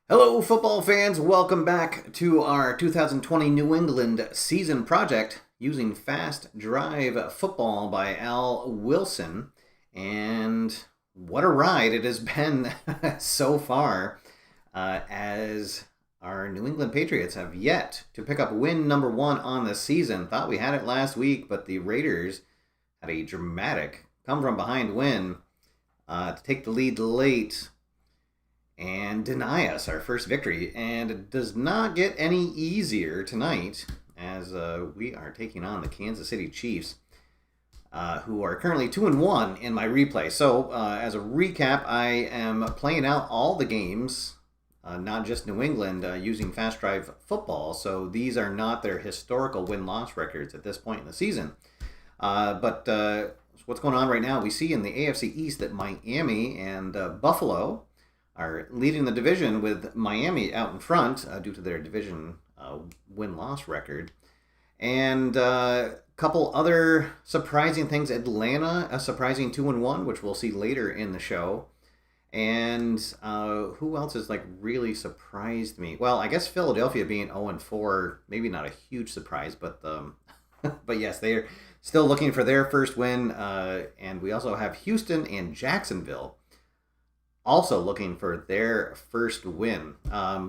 Hello, football fans. Welcome back to our 2020 New England season project using Fast Drive Football by Al Wilson. And what a ride it has been so far, as our New England Patriots have yet to pick up win number one on the season. Thought we had it last week, but the Raiders had a dramatic come from behind win to take the lead late and deny us our first victory. And it does not get any easier tonight as we are taking on the Kansas City Chiefs, who are currently 2-1 in my replay. So, as a recap, I am playing out all the games, not just New England, using Fast Drive Football. So these are not their historical win-loss records at this point in the season. But what's going on right now? We see in the AFC East that Miami and Buffalo are leading the division, with Miami out in front due to their division win-loss record. And a couple other surprising things. Atlanta, a surprising 2-1, which we'll see later in the show. And who else has really surprised me? Well, I guess Philadelphia being 0-4, maybe not a huge surprise, but but yes, they are still looking for their first win. And we also have Houston and Jacksonville also looking for their first win.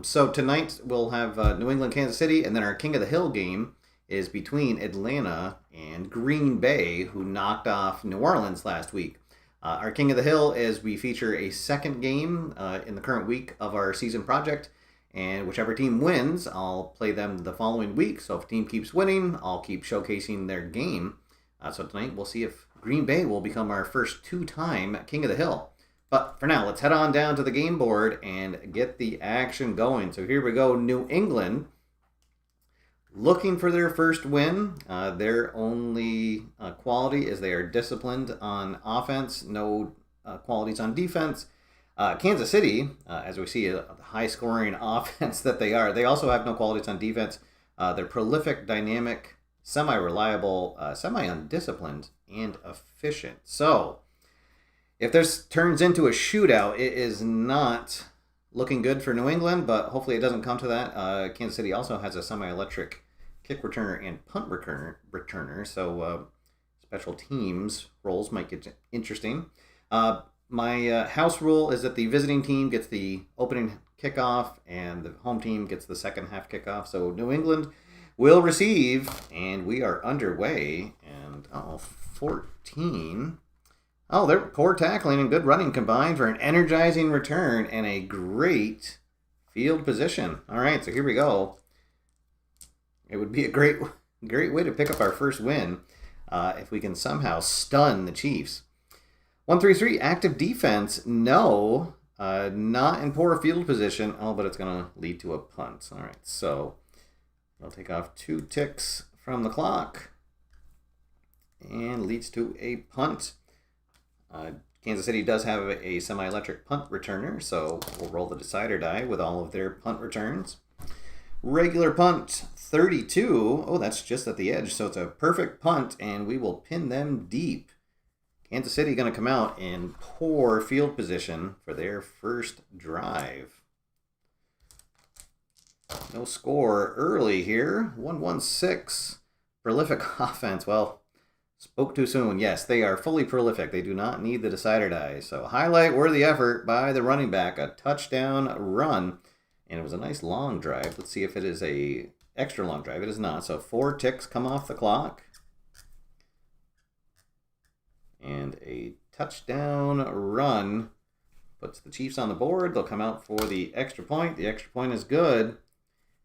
So tonight we'll have New England, Kansas City, and then our King of the Hill game is between Atlanta and Green Bay, who knocked off New Orleans last week. Our King of the Hill is we feature a second game in the current week of our season project, and whichever team wins, I'll play them the following week. So if a team keeps winning, I'll keep showcasing their game. So tonight we'll see if Green Bay will become our first two-time King of the Hill. But for now, let's head on down to the game board and get the action going. So here we go. New England looking for their first win. Their only quality is they are disciplined on offense, no qualities on defense. Kansas City, as we see, a high-scoring offense that they are, they also have no qualities on defense. They're prolific, dynamic, semi-reliable, semi-undisciplined, and efficient. So if this turns into a shootout, it is not looking good for New England, but hopefully it doesn't come to that. Kansas City also has a semi-electric kick returner and punt returner, so special teams roles might get interesting. My house rule is that the visiting team gets the opening kickoff and the home team gets the second half kickoff. So New England will receive, and we are underway. And 14. Oh, they're poor tackling and good running combined for an energizing return and a great field position. All right, so here we go. It would be a great way to pick up our first win if we can somehow stun the Chiefs. 1-3-3, active defense. No, not in poor field position. Oh, but it's going to lead to a punt. All right, so I'll take off 2 ticks from the clock and leads to a punt. Kansas City does have a semi-electric punt returner, so we'll roll the decider die with all of their punt returns. Regular punt, 32. Oh, that's just at the edge, so it's a perfect punt, and we will pin them deep. Kansas City going to come out in poor field position for their first drive. No score early here. 1-1-6. Prolific offense. Well, spoke too soon. Yes, they are fully prolific. They do not need the decider die. So highlight worthy effort by the running back. A touchdown run. And it was a nice long drive. Let's see if it is a extra long drive. It is not. So 4 ticks come off the clock. And a touchdown run puts the Chiefs on the board. They'll come out for the extra point. The extra point is good.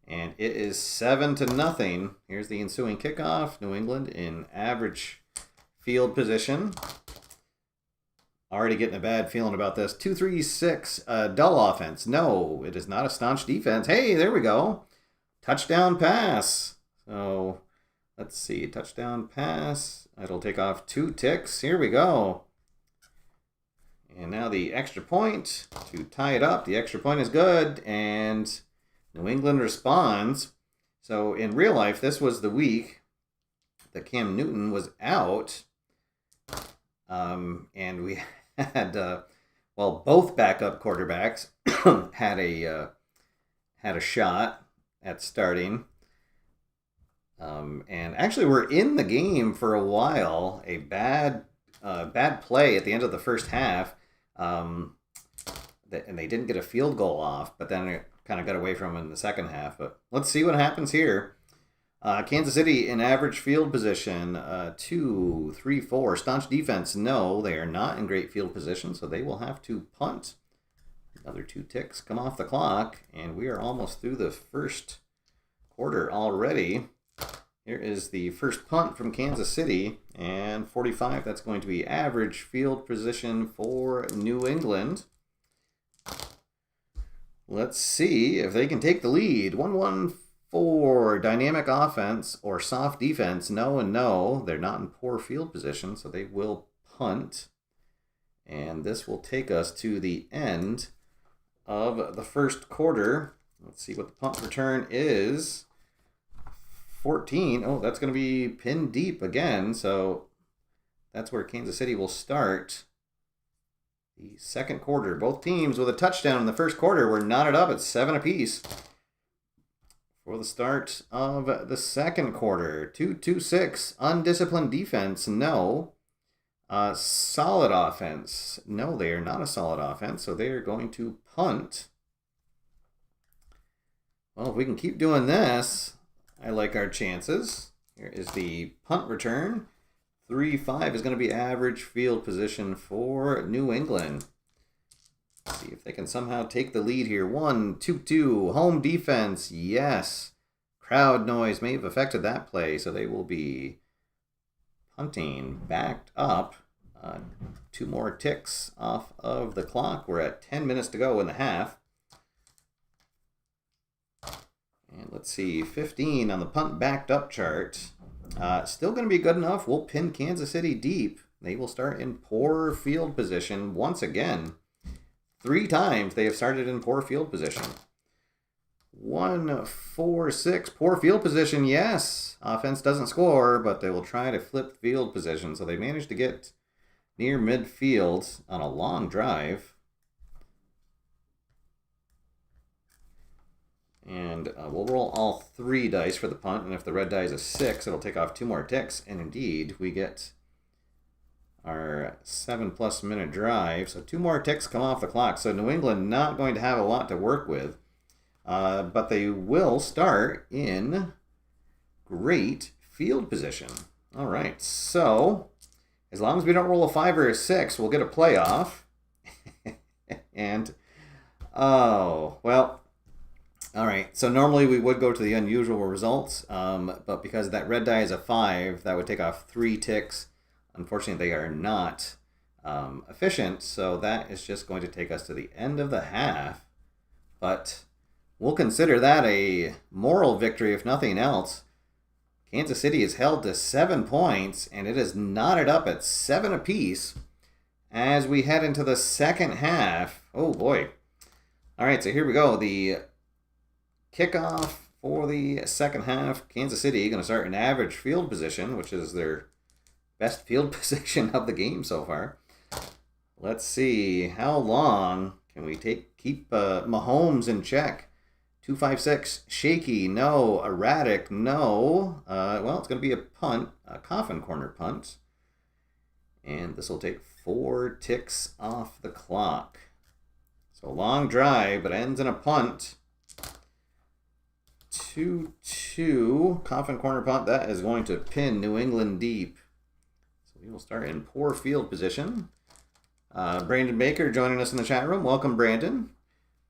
And it is 7-0. Here's the ensuing kickoff. New England in average field position. Already getting a bad feeling about this. 2-3-6, dull offense. No, it is not a staunch defense. Hey, there we go. Touchdown pass. So let's see. Touchdown pass. It'll take off 2 ticks. Here we go. And now the extra point to tie it up. The extra point is good. And New England responds. So in real life, this was the week that Cam Newton was out. And we had, both backup quarterbacks had a had a shot at starting. And actually, we're in the game for a while. A bad play at the end of the first half. And they didn't get a field goal off, but then it kind of got away from them in the second half. But let's see what happens here. Kansas City in average field position, 2, 3, 4. Staunch defense, no, they are not in great field position, so they will have to punt. Another 2 ticks come off the clock, and we are almost through the first quarter already. Here is the first punt from Kansas City, and 45, that's going to be average field position for New England. Let's see if they can take the lead. 1-1 for dynamic offense or soft defense. No and no. They're not in poor field position, so they will punt. And this will take us to the end of the first quarter. Let's see what the punt return is. 14. Oh, that's going to be pinned deep again. So that's where Kansas City will start the second quarter. Both teams with a touchdown in the first quarter were knotted up at 7 apiece. For the start of the second quarter, 2-2-6. Undisciplined defense, no. Solid offense, no, they are not a solid offense, so they are going to punt. Well, if we can keep doing this, I like our chances. Here is the punt return. 3-5 is going to be average field position for New England. Let's see if they can somehow take the lead here. 1-2-2. Home defense, yes. Crowd noise may have affected that play, so they will be punting backed up. 2 more ticks off of the clock. We're at 10 minutes to go in the half. And let's see, 15 on the punt backed up chart. Still going to be good enough. We'll pin Kansas City deep. They will start in poor field position once again. 3 times they have started in poor field position. 1-4-6. Poor field position, yes. Offense doesn't score, but they will try to flip field position. So they managed to get near midfield on a long drive. And we'll roll all 3 dice for the punt. And if the red die is a 6, it'll take off 2 more ticks. And indeed, we get our 7+ minute drive. So 2 more ticks come off the clock. So New England not going to have a lot to work with. But they will start in great field position. All right, so as long as we don't roll a 5 or a 6, we'll get a playoff. And, oh, well, all right. So normally we would go to the unusual results, but because that red die is a 5, that would take off 3 ticks. Unfortunately, they are not efficient, so that is just going to take us to the end of the half. But we'll consider that a moral victory, if nothing else. Kansas City is held to 7 points, and it is knotted up at 7 apiece as we head into the second half. Oh, boy. All right, so here we go. The kickoff for the second half. Kansas City going to start in average field position, which is their best field position of the game so far. Let's see. How long can we keep Mahomes in check? 2-5-6, shaky, no. Erratic, no. Well, it's going to be a punt, a coffin corner punt. And this will take 4 ticks off the clock. So a long drive, but ends in a punt. 2-2, coffin corner punt. That is going to pin New England deep. So we will start in poor field position. Brandon Baker joining us in the chat room. Welcome, Brandon.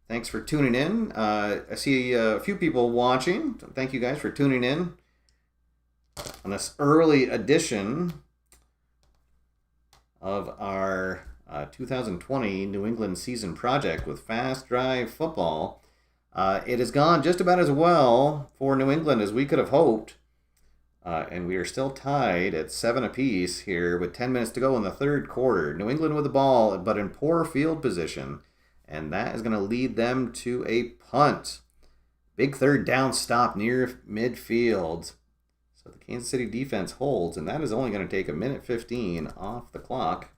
Thanks for tuning in. I see a few people watching. Thank you guys for tuning in on this early edition of our 2020 New England season project with Fast Drive Football. It has gone just about as well for New England as we could have hoped. And we are still tied at 7 apiece here with 10 minutes to go in the third quarter. New England with the ball, but in poor field position. And that is going to lead them to a punt. Big third down stop near midfield. So the Kansas City defense holds, and that is only going to take 1:15 off the clock.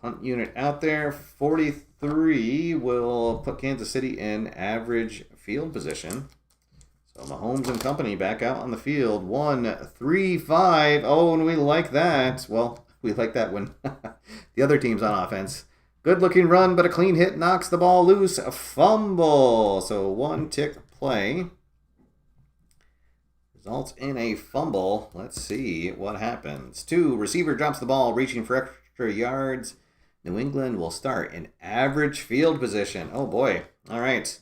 Punt unit out there. 43 will put Kansas City in average field position. So Mahomes and company back out on the field. 1-3-5. Oh, and we like that. Well, we like that when the other team's on offense. Good looking run, but a clean hit knocks the ball loose. A fumble. So one tick play results in a fumble. Let's see what happens. 2, receiver drops the ball, reaching for extra yards. New England will start in average field position. Oh boy. All right.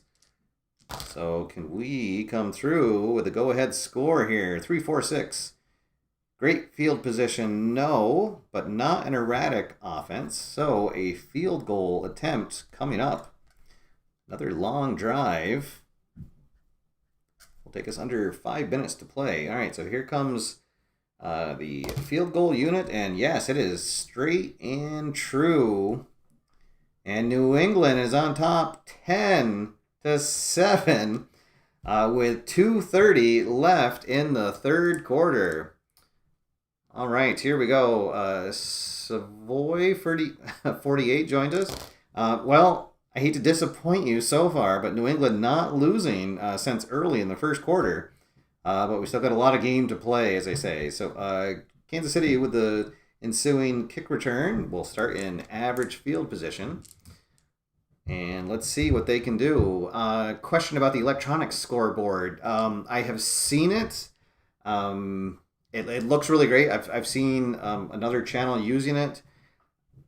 So can we come through with a go-ahead score here? 3-4-6. Great field position, no, but not an erratic offense. So a field goal attempt coming up. Another long drive. Will take us under 5 minutes to play. All right, so here comes the field goal unit, and yes, it is straight and true. And New England is on top 10-7 with 2:30 left in the third quarter. All right, here we go. Savoy 48 joined us. Well, I hate to disappoint you so far, but New England not losing since early in the first quarter. But we still got a lot of game to play, as I say. So Kansas City with the ensuing kick return will start in average field position. And let's see what they can do. Question about the electronic scoreboard. I have seen it. It looks really great. I've seen another channel using it.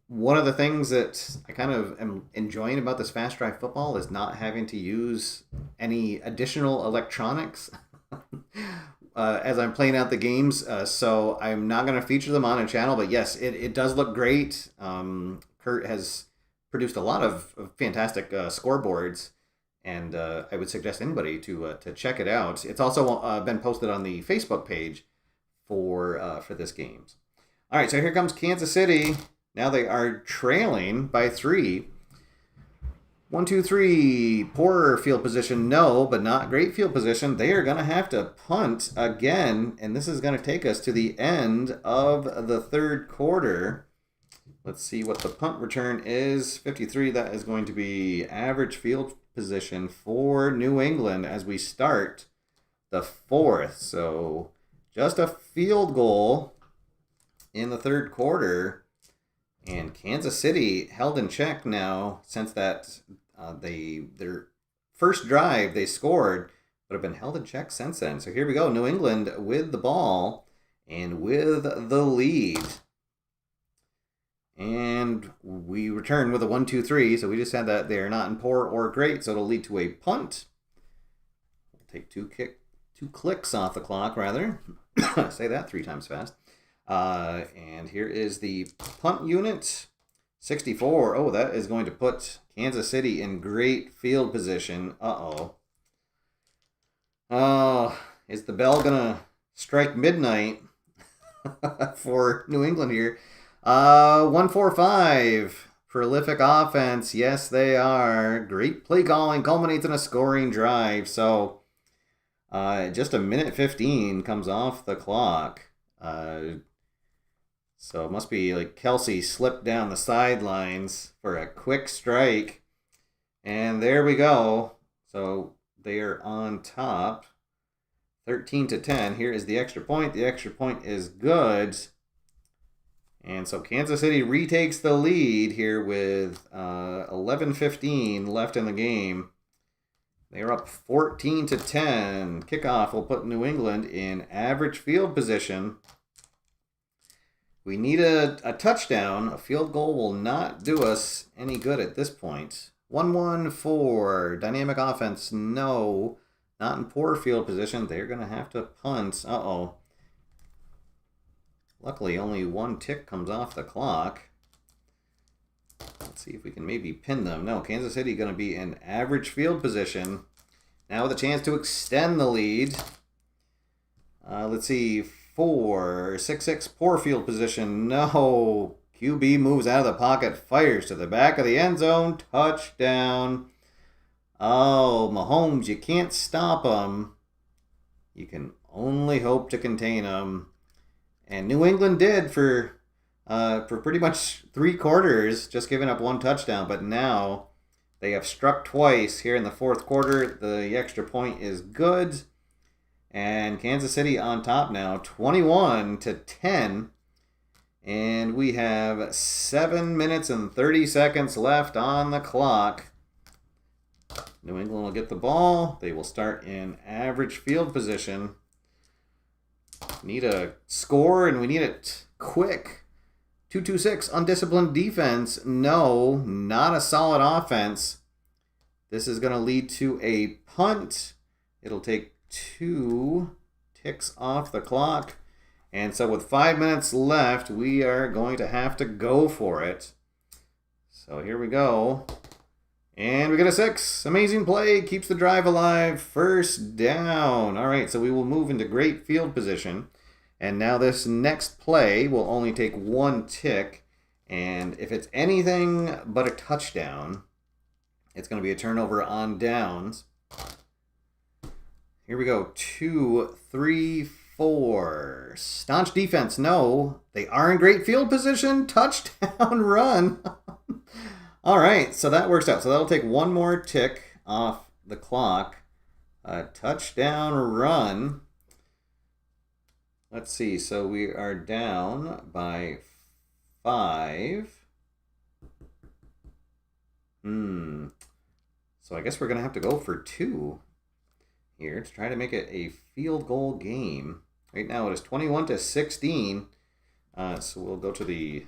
One of the things that I kind of am enjoying about this Fast Drive football is not having to use any additional electronics as I'm playing out the games. So I'm not going to feature them on a channel, but yes, it does look great. Kurt has produced a lot of fantastic scoreboards, and I would suggest anybody to check it out. It's also been posted on the Facebook page for this game. All right, so here comes Kansas City. Now they are trailing by 3. 1-2-3. Poor field position, no, but not great field position. They are going to have to punt again, and this is going to take us to the end of the third quarter. Let's see what the punt return is. 53, that is going to be average field position for New England as we start the fourth. So just a field goal in the third quarter. And Kansas City held in check now since that their first drive they scored, but have been held in check since then. So here we go. New England with the ball and with the lead. And we return with a 1-2-3. So we just had that they are not in poor or great. So it'll lead to a punt. We'll take two clicks off the clock, rather. Say that 3 times fast. And here is the punt unit. 64. Oh, that is going to put Kansas City in great field position. Uh-oh. Is the bell going to strike midnight for New England here? 1-4-5. Prolific offense. Yes, they are. Great play calling culminates in a scoring drive. So, just a minute 15 comes off the clock. So it must be like Kelsey slipped down the sidelines for a quick strike. And there we go. So they are on top. 13-10. Here is the extra point. The extra point is good. And so Kansas City retakes the lead here with 11:15 left in the game. They are up 14-10. Kickoff will put New England in average field position. We need a touchdown. A field goal will not do us any good at this point. 1-1-4. Dynamic offense, no. Not in poor field position. They're going to have to punt. Uh-oh. Luckily, only 1 tick comes off the clock. Let's see if we can maybe pin them. No, Kansas City going to be in average field position. Now with a chance to extend the lead. Let's see. 4-6-6, poor field position. No. QB moves out of the pocket, fires to the back of the end zone. Touchdown. Oh, Mahomes, you can't stop him. You can only hope to contain him. And New England did for for pretty much 3 quarters, just giving up 1 touchdown. But now they have struck twice here in the fourth quarter. The extra point is good. And Kansas City on top now, 21-10. And we have 7 minutes and 30 seconds left on the clock. New England will get the ball. They will start in average field position. Need a score, and we need it quick. 2-2-6, undisciplined defense. No, not a solid offense. This is going to lead to a punt. It'll take 2 ticks off the clock. And so with 5 minutes left, we are going to have to go for it. So here we go. And we get a 6. Amazing play. Keeps the drive alive. First down. All right, so we will move into great field position. And now this next play will only take 1 tick. And if it's anything but a touchdown, it's going to be a turnover on downs. Here we go. 2, 3, 4. Staunch defense. No, they are in great field position. Touchdown run. All right, so that works out. So that'll take 1 more tick off the clock. Touchdown run. Let's see. So we are down by 5. So I guess we're going to have to go for 2 here to try to make it a field goal game. Right now it is 21-16. So we'll go to the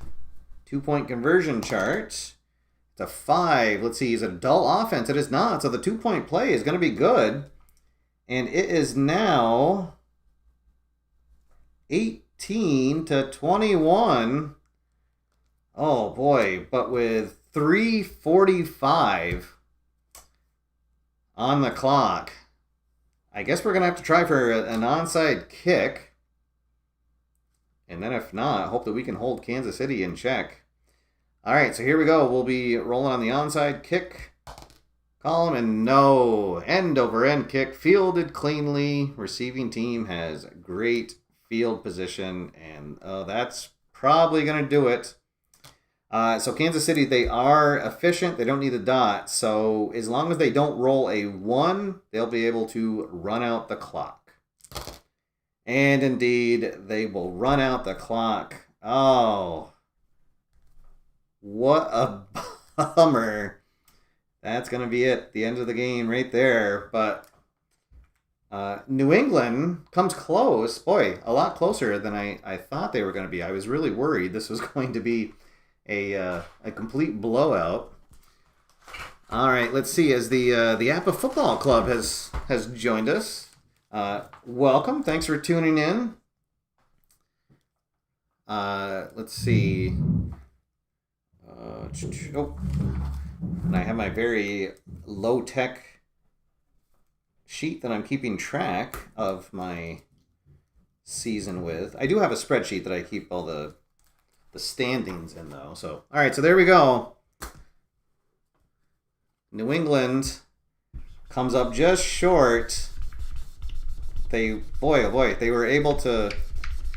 2-point conversion chart. It's a 5. Let's see, is it a dull offense? It is not. So the 2-point play is going to be good. And it is now 18-21. Oh boy, but with 3:45 on the clock. I guess we're going to have to try for an onside kick. And then if not, hope that we can hold Kansas City in check. All right, so here we go. We'll be rolling on the onside kick column. And no, end over end kick. Fielded cleanly. Receiving team has great field position. And that's probably going to do it. So Kansas City, they are efficient. They don't need a dot. So as long as they don't roll a 1, they'll be able to run out the clock. And indeed, they will run out the clock. Oh, what a bummer. That's going to be it. The end of the game right there. But New England comes close. Boy, a lot closer than I thought they were going to be. I was really worried this was going to be a complete blowout. All right, let's see. As the APA Football Club has joined us, welcome. Thanks for tuning in. Let's see. And I have my very low-tech sheet that I'm keeping track of my season with. I do have a spreadsheet that I keep all the standings in, though. So, all right, so there we go. New England comes up just short. Boy, oh boy, they were able to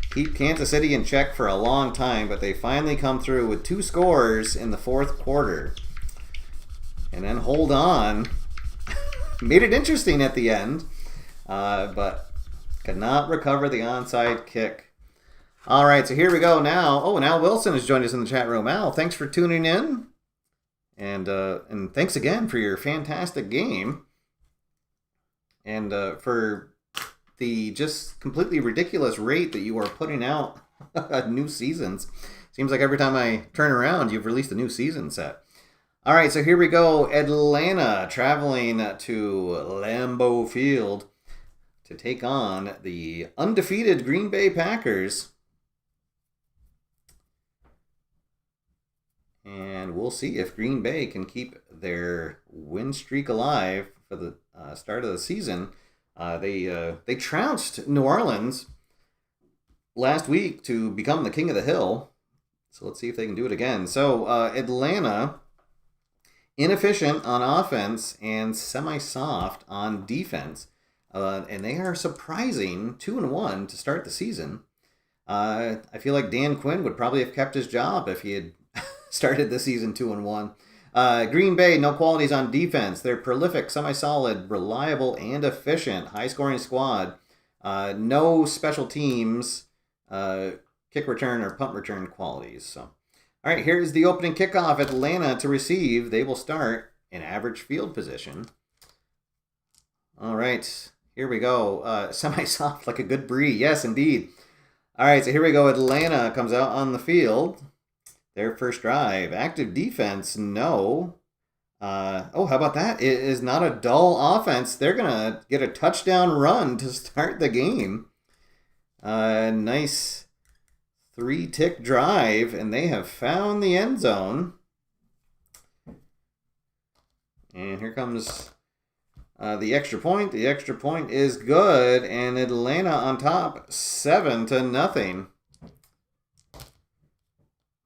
keep Kansas City in check for a long time, but they finally come through with 2 scores in the fourth quarter. And then hold on. Made it interesting at the end, but could not recover the onside kick. All right, so here we go now. Oh, and Al Wilson has joined us in the chat room. Al, thanks for tuning in. And thanks again for your fantastic game. And for the just completely ridiculous rate that you are putting out new seasons. Seems like every time I turn around, you've released a new season set. All right, so here we go. Atlanta traveling to Lambeau Field to take on the undefeated Green Bay Packers. And we'll see if Green Bay can keep their win streak alive for the start of the season. They trounced New Orleans last week to become the king of the hill. So let's see if they can do it again. So Atlanta, inefficient on offense and semi-soft on defense. And they are surprising 2-1 to start the season. I feel like Dan Quinn would probably have kept his job if he had started the season 2-1. Green Bay, no qualities on defense. They're prolific, semi-solid, reliable, and efficient. High-scoring squad. No special teams, kick return or punt return qualities. So, all right, here is the opening kickoff. Atlanta to receive. They will start in average field position. All right, here we go. Semi-soft like a good brie. Yes, indeed. All right, so here we go. Atlanta comes out on the field. Their first drive. Active defense, no. How about that? It is not a dull offense. They're going to get a touchdown run to start the game. Nice 3-tick drive, and they have found the end zone. And here comes the extra point. The extra point is good, and Atlanta on top, 7-0.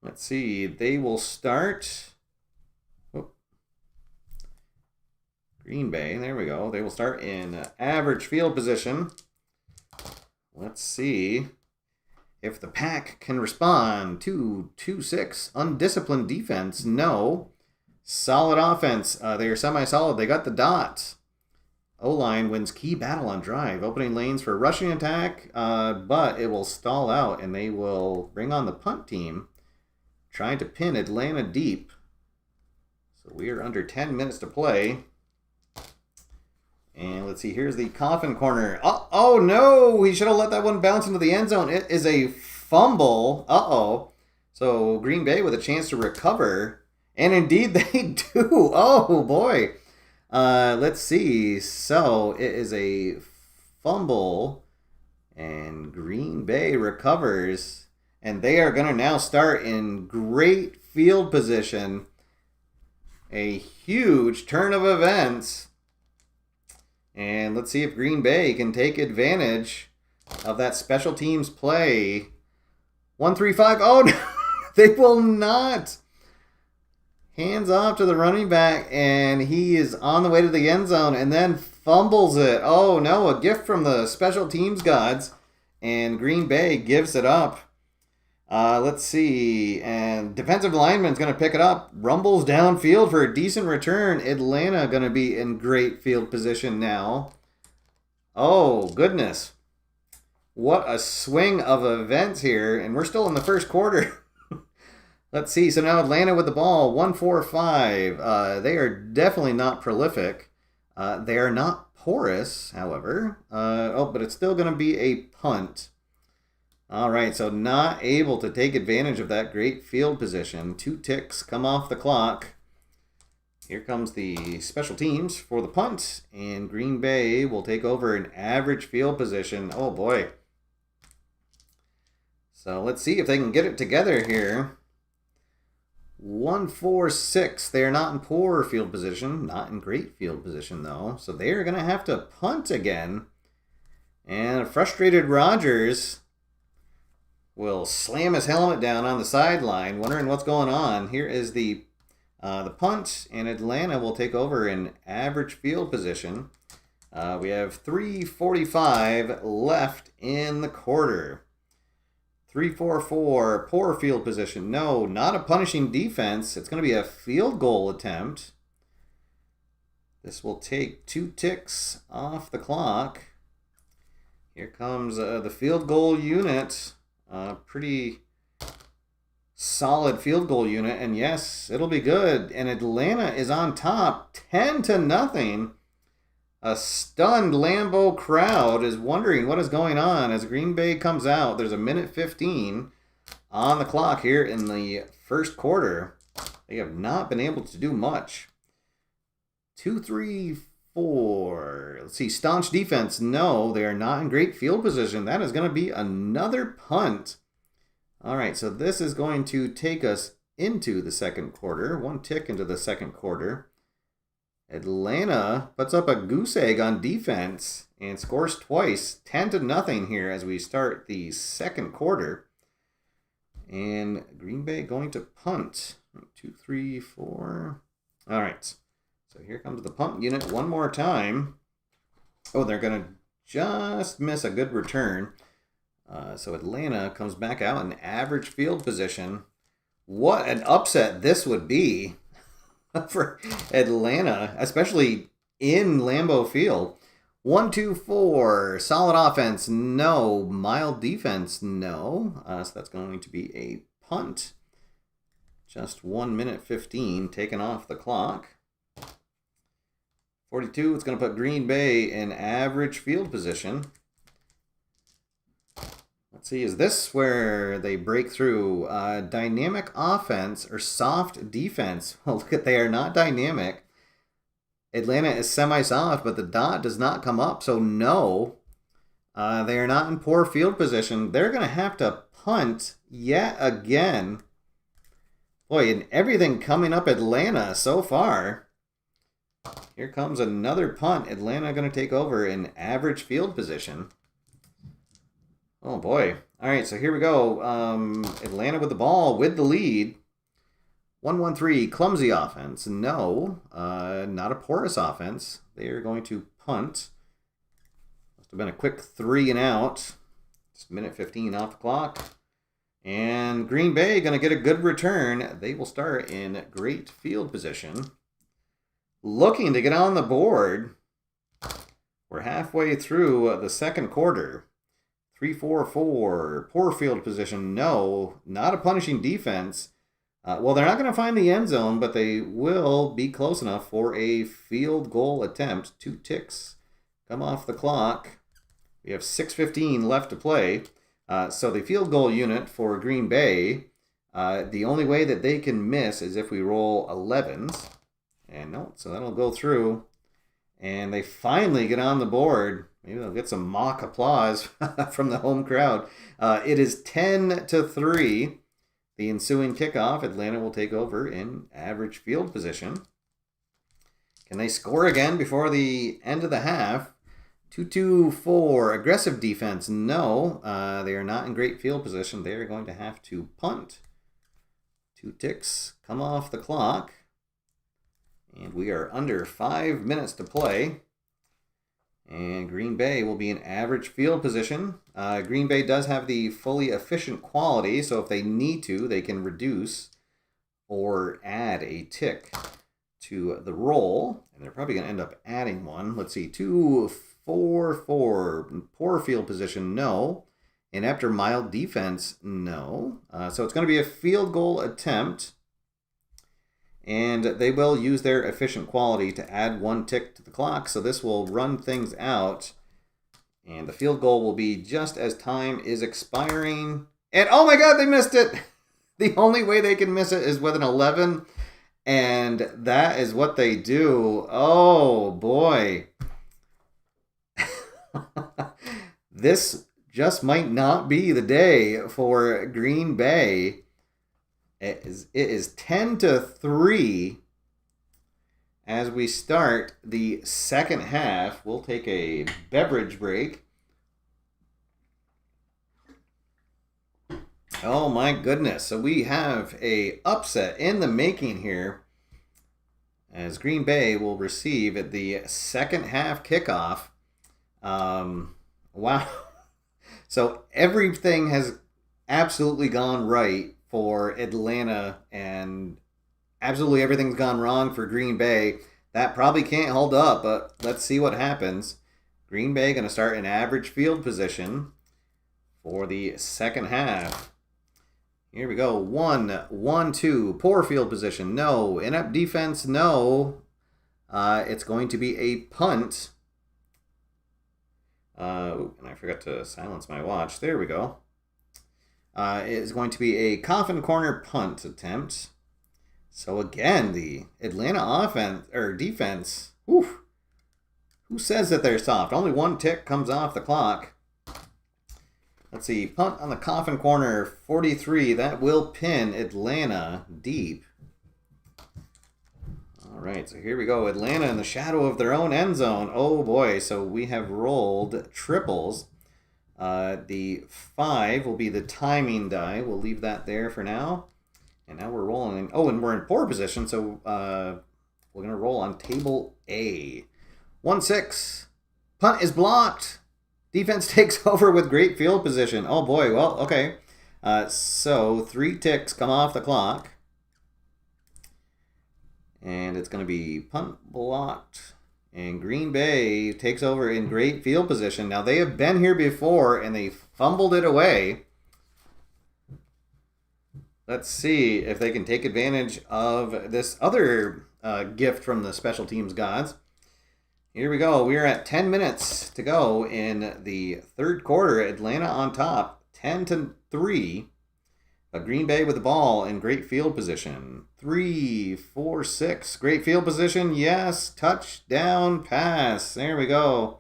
Let's see. They will start. Green Bay. There we go. They will start in average field position. Let's see if the pack can respond. 2-6. Undisciplined defense. No. Solid offense. They are semi-solid. They got the dot. O-line wins key battle on drive. Opening lanes for rushing attack, but it will stall out, and they will bring on the punt team, trying to pin Atlanta deep. So we are under 10 minutes to play. And let's see, here's the coffin corner. Oh no, he should have let that one bounce into the end zone. It is a fumble. So Green Bay with a chance to recover. And indeed they do. Oh boy. Let's see. So it is a fumble. And Green Bay recovers. And they are going to now start in great field position. A huge turn of events. And let's see if Green Bay can take advantage of that special teams play. 1-3-5. Oh, no, they will not. Hands off to the running back, and he is on the way to the end zone and then fumbles it. Oh, no, a gift from the special teams gods. And Green Bay gives it up. Let's see. And defensive lineman's going to pick it up. Rumbles downfield for a decent return. Atlanta going to be in great field position now. Oh, goodness. What a swing of events here. And we're still in the first quarter. Let's see. So now Atlanta with the ball. 1-4-5. They are definitely not prolific. They are not porous, however. But it's still going to be a punt. All right, so not able to take advantage of that great field position. 2 ticks come off the clock. Here comes the special teams for the punt, and Green Bay will take over an average field position. Oh, boy. So let's see if they can get it together here. 1-4-6. They are not in poor field position, not in great field position, though. So they are going to have to punt again. And a frustrated Rodgers will slam his helmet down on the sideline, wondering what's going on. Here is the punt, and Atlanta will take over in average field position. We have 3:45 left in the quarter. 3-4-4, poor field position. No, not a punishing defense. It's going to be a field goal attempt. This will take 2 ticks off the clock. Here comes the field goal unit. Pretty solid field goal unit, and yes, it'll be good. And Atlanta is on top, 10-0. A stunned Lambeau crowd is wondering what is going on as Green Bay comes out. There's 1:15 on the clock here in the first quarter. They have not been able to do much. 2-3-4. Let's see. Staunch defense. No, they are not in great field position. That is going to be another punt. All right, so this is going to take us into the second quarter. 1 tick into the second quarter. Atlanta puts up a goose egg on defense and scores twice. 10-0 here as we start the second quarter. And Green Bay going to punt. 2-3-4. All right. So here comes the punt unit one more time. Oh, they're going to just miss a good return. So Atlanta comes back out in average field position. What an upset this would be for Atlanta, especially in Lambeau Field. 1, 2, 4. Solid offense, no. Mild defense, no. So that's going to be a punt. Just 1 minute 15 taken off the clock. 42, it's going to put Green Bay in average field position. Let's see, is this where they break through? Dynamic offense or soft defense? Well, look at, they are not dynamic. Atlanta is semi-soft, but the dot does not come up, so no. They are not in poor field position. They're going to have to punt yet again. Boy, and everything coming up Atlanta so far. Here comes another punt. Atlanta going to take over in average field position. Oh, boy. All right, so here we go. Atlanta with the ball, with the lead. 1-1-3, clumsy offense. No, not a porous offense. They are going to punt. Must have been a quick 3 and out. Just minute 15 off the clock. And Green Bay going to get a good return. They will start in great field position. Looking to get on the board. We're halfway through the second quarter. 3-4-4. Poor field position. No, not a punishing defense. Well, they're not going to find the end zone, but they will be close enough for a field goal attempt. 2 ticks come off the clock. We have 6:15 left to play. So the field goal unit for Green Bay, the only way that they can miss is if we roll 11s. And no, so that'll go through. And they finally get on the board. Maybe they'll get some mock applause from the home crowd. It is 10-3. The ensuing kickoff, Atlanta will take over in average field position. Can they score again before the end of the half? 2-2-4, aggressive defense. No, they are not in great field position. They are going to have to punt. 2 ticks come off the clock. And we are under 5 minutes to play. And Green Bay will be in average field position. Green Bay does have the fully efficient quality, so if they need to, they can reduce or add a tick to the roll. And they're probably going to end up adding one. Let's see, 2-4-4. Poor field position, no. Inept or mild defense, no. So it's going to be a field goal attempt. And they will use their efficient quality to add 1 tick to the clock. So this will run things out. And the field goal will be just as time is expiring. And oh my God, they missed it. The only way they can miss it is with an 11. And that is what they do. Oh boy. This just might not be the day for Green Bay. It is 10-3 as we start the second half. We'll take a beverage break. Oh my goodness. So we have a upset in the making here as Green Bay will receive at the second half kickoff. Wow. So everything has absolutely gone right for Atlanta, and absolutely everything's gone wrong for Green Bay. That probably can't hold up, but let's see what happens. Green Bay going to start in average field position for the second half. Here we go. 1-1-2. Poor field position, no. Inept defense, no. It's going to be a punt. And I forgot to silence my watch. There we go. It is going to be a coffin corner punt attempt. So again, the Atlanta offense or defense, who says that they're soft? Only 1 tick comes off the clock. Let's see, punt on the coffin corner, 43. That will pin Atlanta deep. All right, so here we go. Atlanta in the shadow of their own end zone. Oh boy, so we have rolled triples. The 5 will be the timing die. We'll leave that there for now. And now we're rolling. Oh, and we're in poor position, so we're going to roll on table A. 1-6. Punt is blocked. Defense takes over with great field position. Oh boy, well, okay. So 3 ticks come off the clock. And it's going to be punt blocked. And Green Bay takes over in great field position. Now, they have been here before, and they fumbled it away. Let's see if they can take advantage of this other gift from the special teams gods. Here we go. We are at 10 minutes to go in the third quarter. Atlanta on top, 10-3. Green Bay with the ball in great field position. 3, 4, 6. Great field position. Yes. Touchdown pass. There we go.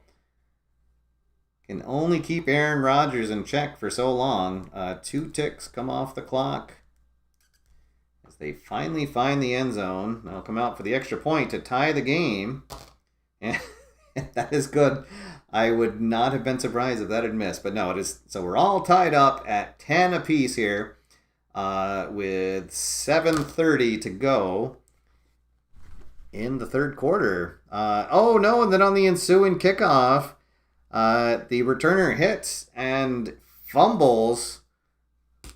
Can only keep Aaron Rodgers in check for so long. 2 ticks come off the clock as they finally find the end zone. They'll come out for the extra point to tie the game. And that is good. I would not have been surprised if that had missed. But no, it is. So we're all tied up at 10 apiece here. With 7:30 to go in the third quarter. Oh no, and then on the ensuing kickoff, the returner hits and fumbles.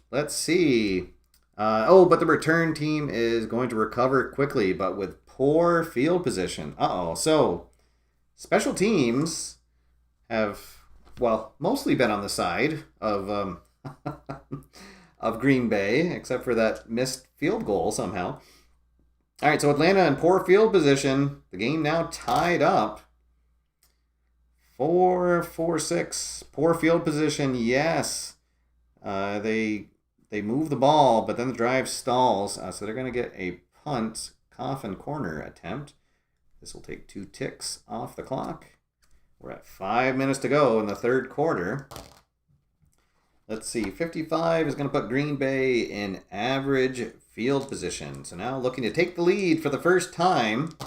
Let's see. But the return team is going to recover quickly, but with poor field position. So special teams have, mostly been on the side of of Green Bay, except for that missed field goal somehow. All right, so Atlanta in poor field position. The game now tied up. 4-4-6. Poor field position, yes. They move the ball, but then the drive stalls. So they're going to get a punt, coffin corner attempt. This will take 2 ticks off the clock. We're at 5 minutes to go in the third quarter. Let's see, 55 is going to put Green Bay in average field position. So now looking to take the lead for the first time.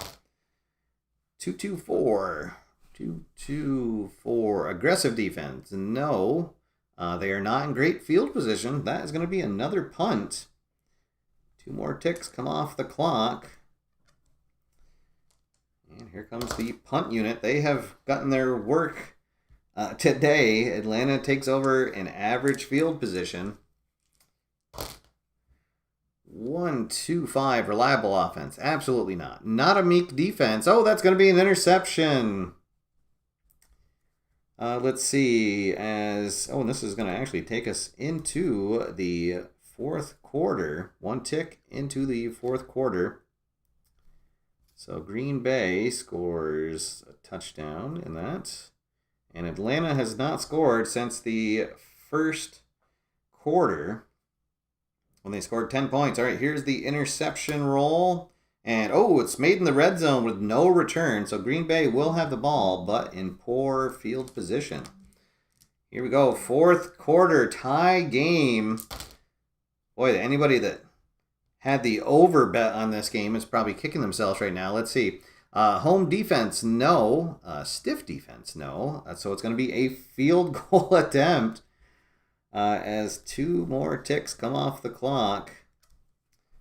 2-2-4. 2-2-4. Aggressive defense. No, they are not in great field position. That is going to be another punt. 2 more ticks come off the clock. And here comes the punt unit. They have gotten their work today. Atlanta takes over in average field position. 1-2-5. Reliable offense. Absolutely not. Not a meek defense. Oh, that's going to be an interception. Let's see. This is going to actually take us into the fourth quarter. 1 tick into the fourth quarter. So Green Bay scores a touchdown in that. And Atlanta has not scored since the first quarter when they scored 10 points. All right, here's the interception roll. And, it's made in the red zone with no return. So Green Bay will have the ball, but in poor field position. Here we go. Fourth quarter tie game. Boy, anybody that had the over bet on this game is probably kicking themselves right now. Let's see. Home defense, no. Stiff defense, no. So it's going to be a field goal attempt as 2 more ticks come off the clock.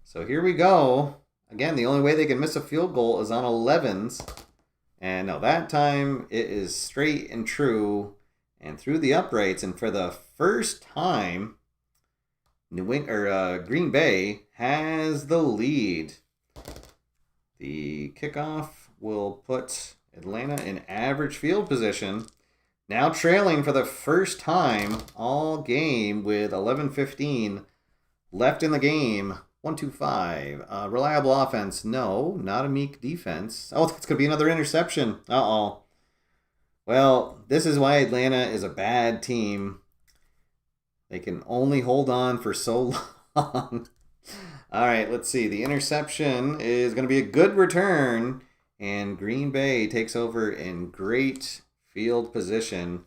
So here we go. Again, the only way they can miss a field goal is on 11s. And no, that time it is straight and true and through the uprights. And for the first time, Green Bay has the lead. The kickoff will put Atlanta in average field position. Now trailing for the first time all game with 11:15 left in the game. 1-2-5. Reliable offense. No, not a meek defense. Oh, it's going to be another interception. Uh-oh. Well, this is why Atlanta is a bad team. They can only hold on for so long. All right, let's see. The interception is going to be a good return, and Green Bay takes over in great field position.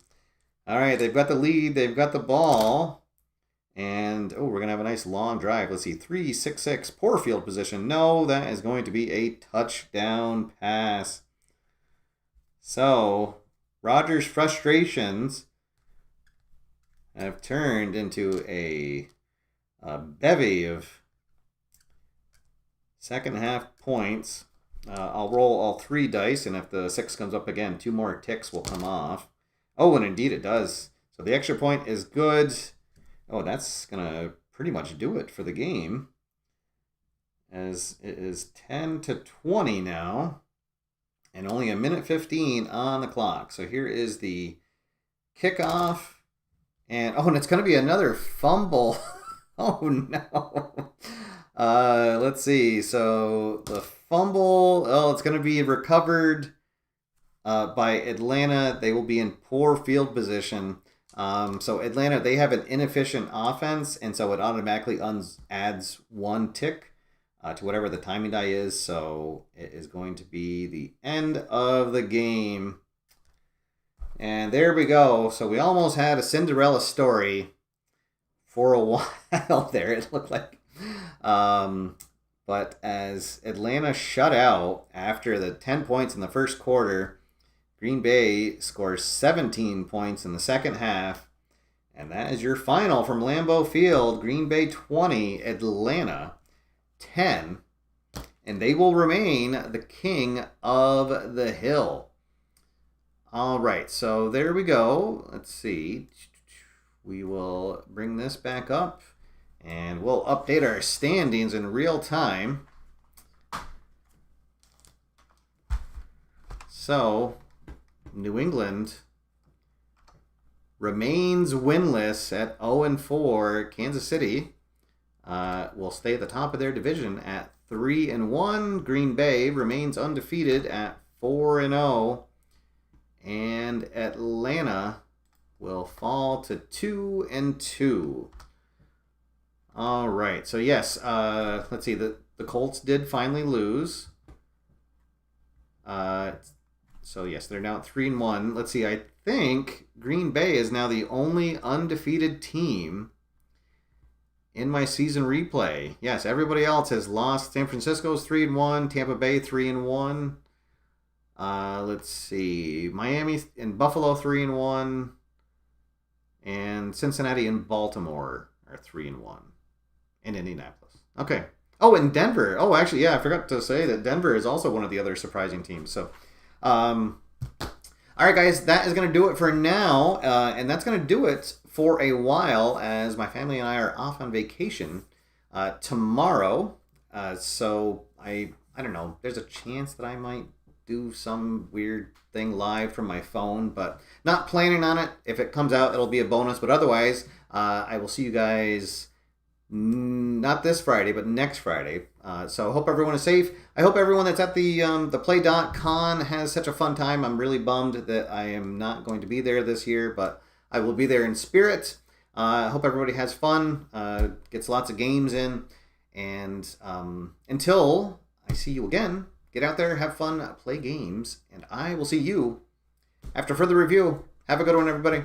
All right, they've got the lead. They've got the ball. And, we're going to have a nice long drive. Let's see, 3-6-6, poor field position. No, that is going to be a touchdown pass. So, Rodgers' frustrations have turned into a bevy of second half points. I'll roll all 3 dice, and if the 6 comes up again, 2 more ticks will come off. Oh, and indeed it does. So the extra point is good. Oh, that's going to pretty much do it for the game, as it is 10-20 now, and only a minute 15 on the clock. So here is the kickoff. And it's going to be another fumble. Oh, no. Let's see. So the fumble, it's going to be recovered by Atlanta. They will be in poor field position. So Atlanta, they have an inefficient offense, and so it automatically adds one tick to whatever the timing die is. So it is going to be the end of the game. And there we go. So we almost had a Cinderella story for a while there, it looked like. But as Atlanta shut out after the 10 points in the first quarter, Green Bay scores 17 points in the second half. And that is your final from Lambeau Field. Green Bay 20, Atlanta 10. And they will remain the king of the hill. All right, so there we go. Let's see. We will bring this back up, and we'll update our standings in real time. So, New England remains winless at 0-4. Kansas City will stay at the top of their division at 3-1. Green Bay remains undefeated at 4-0. And Atlanta will fall to 2-2. All right. So yes, let's see. The Colts did finally lose. So yes, they're now at 3-1. Let's see. I think Green Bay is now the only undefeated team in my season replay. Yes, everybody else has lost. San Francisco's 3-1. Tampa Bay 3-1. Let's see. Miami and Buffalo 3-1, and Cincinnati and Baltimore are 3-1, and Indianapolis. Okay. Oh, and Denver. Oh, actually, yeah, I forgot to say that Denver is also one of the other surprising teams. So, all right, guys, that is going to do it for now, and that's going to do it for a while, as my family and I are off on vacation tomorrow. So I don't know. There's a chance that I might do some weird thing live from my phone, but not planning on it. If it comes out, it'll be a bonus, but otherwise, I will see you guys not this Friday, but next Friday. So I hope everyone is safe. I hope everyone that's at the Play.con has such a fun time. I'm really bummed that I am not going to be there this year, but I will be there in spirit. I hope everybody has fun, gets lots of games in, and until I see you again, get out there, have fun, play games, and I will see you after further review. Have a good one, everybody.